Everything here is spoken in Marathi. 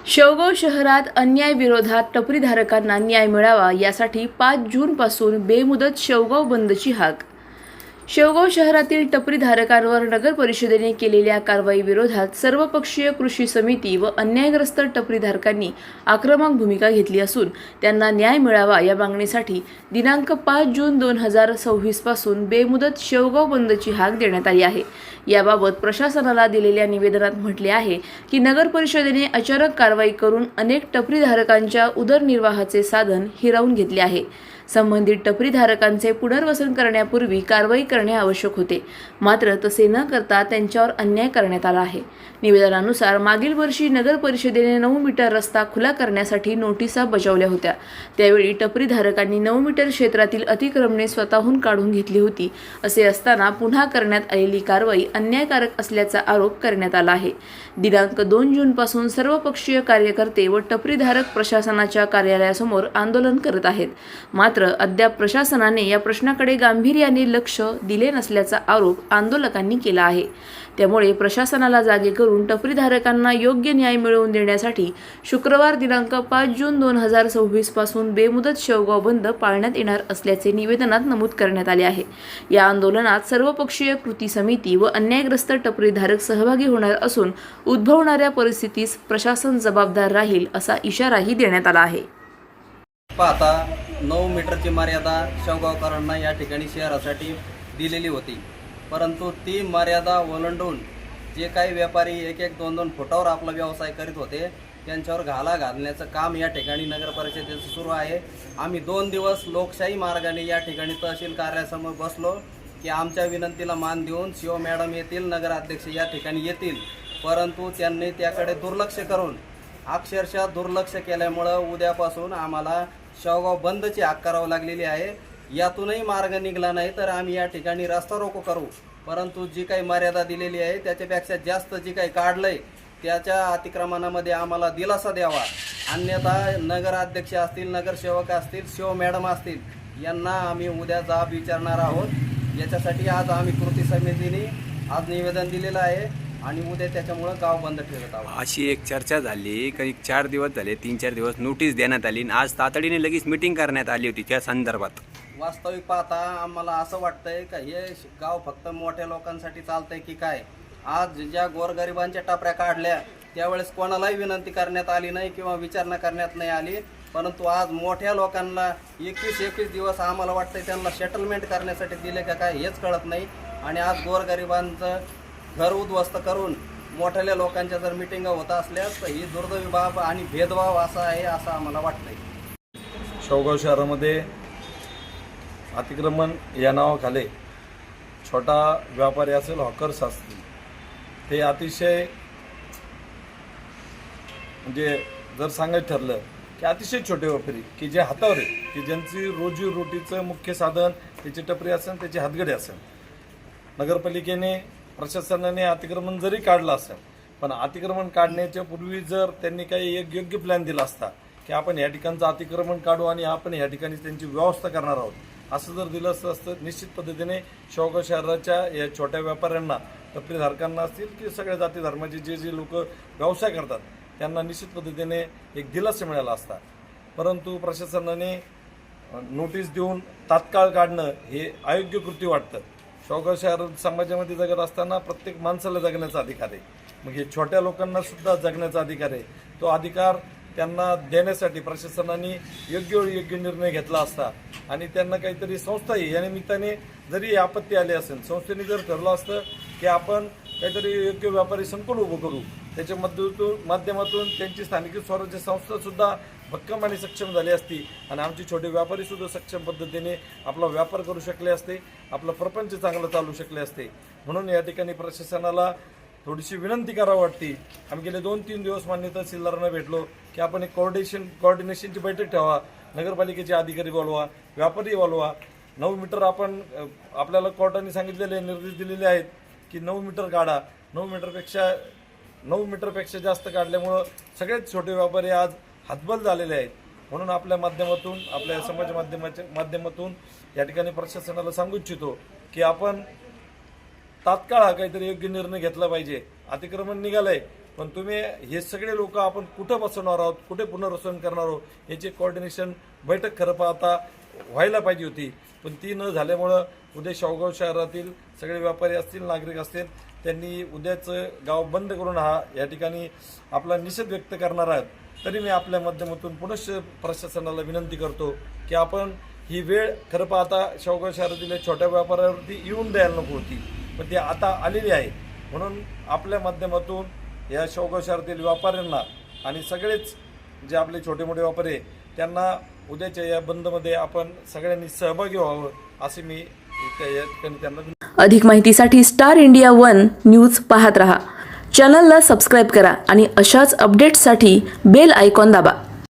शेवगाव शहरात अन्याय विरोधात टपरीधारकांना न्याय मिळावा यासाठी 5 जूनपासून बेमुदत शेवगाव बंदची हाक. शेवगाव शहरातील टपरीधारकांवर नगर परिषदेने केलेल्या कारवाई विरोधात सर्वपक्षीय कृषी समिती व अन्यायग्रस्त टपरीधारकांनी आक्रमक भूमिका घेतली असून त्यांना न्याय मिळावा या मागणीसाठी दिनांक 5 जून 2026 पासून बेमुदत शेवगाव बंदची हाक देण्यात आली आहे. याबाबत प्रशासनाला दिलेल्या निवेदनात म्हटले आहे की नगर परिषदेने अचानक कारवाई करून अनेक टपरीधारकांच्या उदरनिर्वाहाचे साधन हिरावून घेतले आहे. संबंधित टपरीधारकांचे पुनर्वसन करण्यापूर्वी कारवाई करणे आवश्यक होते, मात्र तसे न करता त्यांच्यावर अन्याय करण्यात आला आहे. निवेदनानुसार मागील वर्षी नगर परिषदेने 9 मीटर रस्ता खुला करण्यासाठी नोटिसा बजावल्या होत्या. त्यावेळी टपरीधारकांनी 9 मीटर क्षेत्रातील अतिक्रमणे स्वतःहून काढून घेतली होती. असे असताना पुन्हा करण्यात आलेली कारवाई अन्यायकारक असल्याचा आरोप करण्यात आला आहे. दिनांक 2 जूनपासून सर्वपक्षीय कार्यकर्ते व टपरीधारक प्रशासनाच्या कार्यालयासमोर आंदोलन करत आहेत. मात्र अद्याप प्रशासनाने या प्रश्नाकडे गांभीर्याने लक्ष दिले नसल्याचा आरोप आंदोलकांनी केला आहे. त्यामुळे प्रशासनाला जागे करून टपरीधारकांना योग्य न्याय मिळवून देण्यासाठी शुक्रवार दिनांक 5 जून 2026 पासून बेमुदत शेवगाव बंद पाळण्यात येणार असल्याचे निवेदनात नमूद करण्यात आले आहे. या आंदोलनात सर्वपक्षीय कृती समिती व अन्यायग्रस्त टपरीधारक सहभागी होणार असून उद्भवणाऱ्या परिस्थितीस प्रशासन जबाबदार राहील असा इशाराही देण्यात आला आहे. पाहता 9 मीटरची मर्यादा शेवगावकरांना या ठिकाणी शहरासाठी दिलेली होती, परंतु ती मर्यादा ओलांडून जे काही व्यापारी 1-1, 2-2 फुटावर आपला व्यवसाय करीत होते त्यांच्यावर घाला घालण्याचं काम या ठिकाणी नगर परिषदेचं सुरू आहे. आम्ही 2 दिवस लोकशाही मार्गाने या ठिकाणी तहसील कार्यालयासमोर बसलो की आमच्या विनंतीला मान देऊन शिव मॅडम येतील, नगराध्यक्ष या ठिकाणी येतील, परंतु त्यांनी त्याकडे दुर्लक्ष करून अक्षरशः दुर्लक्ष केल्यामुळं उद्यापासून आम्हाला शेवगाव बंदची हाक करावी लागलेली आहे. यातूनही मार्ग निघाला नाही तर आम्ही या ठिकाणी रस्ता रोको करू, परंतु जी काही मर्यादा दिलेली आहे त्याच्यापेक्षा जास्त जी काही काढलंय त्याच्या अतिक्रमणामध्ये आम्हाला दिलासा द्यावा. अन्यथा नगराध्यक्ष असतील, नगरसेवक असतील, शिव मॅडम असतील यांना आम्ही उद्या जाब विचारणार आहोत. याच्यासाठी आज आम्ही कृती समितीने आज निवेदन दिलेलं आहे आणि उद्या त्याच्यामुळं गाव बंद ठेवत आहोत. अशी एक चर्चा झाली. काही 4 दिवस झाले, 3-4 दिवस नोटीस देण्यात आली आणि आज तातडीने लगेच मीटिंग करण्यात आली होती त्या संदर्भात. वास्तविक पाहता आम्हाला असं वाटतंय का हे गाव फक्त मोठ्या लोकांसाठी चालतंय की काय. आज ज्या गोरगरिबांच्या टपऱ्या काढल्या त्यावेळेस कोणालाही विनंती करण्यात आली नाही किंवा विचारणा करण्यात नाही आली, परंतु आज मोठ्या लोकांना 21 दिवस आम्हाला वाटतंय त्यांना सेटलमेंट करण्यासाठी दिले का काय हेच कळत नाही. आणि आज गोरगरिबांचं घर उद्ध्वस्त करून मोठ्या लोकांच्या जर मिटिंगा होत असल्यास तर ही दुर्दैवी बाब आणि भेदभाव असा आहे असं आम्हाला वाटतंय. शेवगाव शहरामध्ये अतिक्रमण या नावाखाली छोटा व्यापारी असेल, हॉकर्स असतील, ते अतिशय म्हणजे जर सांगायचं ठरलं की अतिशय छोटे व्यापारी की जे हातावर आहे, की ज्यांची रोजीरोटीचं मुख्य साधन त्याची टपरी असेल, त्याची हातगडी असेल. नगरपालिकेने प्रशासनाने अतिक्रमण जरी काढलं असेल, पण अतिक्रमण काढण्याच्या पूर्वी जर त्यांनी काही एक योग्य प्लॅन दिला असता की आपण या ठिकाणचं अतिक्रमण काढू आणि आपण या ठिकाणी त्यांची व्यवस्था करणार आहोत, असं जर दिलं असतं निश्चित पद्धतीने शेवगाव शहराच्या या छोट्या व्यापाऱ्यांना, टपरीधारकांना असतील की सगळ्या जाती धर्माचे जे लोक व्यवसाय करतात त्यांना निश्चित पद्धतीने एक दिलासा मिळाला असता. परंतु प्रशासनाने नोटीस देऊन तात्काळ काढणं हे अयोग्य कृती वाटतं. शेवगाव शहर समाजामध्ये जगत असताना प्रत्येक माणसाला जगण्याचा अधिकार आहे, मग हे छोट्या लोकांना सुद्धा जगण्याचा अधिकार आहे. तो अधिकार त्यांना देण्यासाठी प्रशासनाने योग्य निर्णय घेतला असता आणि त्यांना काहीतरी संस्थाही या निमित्ताने जरी आपत्ती आली असेल, संस्थेने जर ठरलं असतं की आपण काहीतरी योग्य व्यापारी संकुल उभं करू, त्याच्या माध्यमातून त्यांची स्थानिक स्वराज्य संस्थासुद्धा भक्कम आणि सक्षम झाली असती आणि आमचे छोटे व्यापारीसुद्धा सक्षम पद्धतीने आपला व्यापार करू शकले असते, आपला प्रपंच चांगला चालू शकले असते. म्हणून या ठिकाणी प्रशासनाला थोडीशी विनंती करावी वाटते. आम्ही गेले 2-3 दिवस मान्य तहसीलदारांना भेटलो की आपण एक कोऑर्डिनेशनची बैठक ठेवा, नगरपालिकेचे अधिकारी बोलवा, व्यापारी बोलवा. 9 मीटर आपण आपल्याला कोर्टाने सांगितलेले निर्देश दिलेले आहेत की 9 मीटर काढा. 9 मीटरपेक्षा जास्त काढल्यामुळं सगळेच छोटे व्यापारी आज हतबल झालेले आहेत. म्हणून आपल्या माध्यमातून, आपल्या समाज माध्यमातून या ठिकाणी प्रशासनाला सांगू इच्छितो की आपण तात्काळ हा काहीतरी योग्य निर्णय घेतला पाहिजे. अतिक्रमण निघालंय पण तुम्ही हे सगळे लोक आपण कुठं बसवणार आहोत, कुठे पुनर्वसन करणार आहोत याची कोऑर्डिनेशन बैठक खरं पाहता व्हायला पाहिजे होती, पण ती न झाल्यामुळं उद्या शेवगाव शहरातील सगळे व्यापारी असतील, नागरिक असतील, त्यांनी उद्याचं गाव बंद करून या ठिकाणी आपला निषेध व्यक्त करणार आहेत. तरी मी आपल्या माध्यमातून पुनश्च प्रशासनाला विनंती करतो की आपण ही वेळ खरं पाहता शेवगाव शहरातील छोट्या व्यापाऱ्यावरती येऊन द्यायला नको होती, पण ती आता आलेली आहे. म्हणून आपल्या माध्यमातून या शेवगाव शहरातील व्यापाऱ्यांना आणि सगळेच जे आपले छोटे मोठे व्यापारी आहे त्यांना उद्याच्या या बंदमध्ये आपण सगळ्यांनी सहभागी व्हावं असे मी या ठिकाणी त्यांना. अधिक माहितीसाठी स्टार इंडिया 1 न्यूज पाहत रहा. चॅनलला सबस्क्राईब करा आणि अशाच अपडेट्ससाठी बेल आयकॉन दाबा.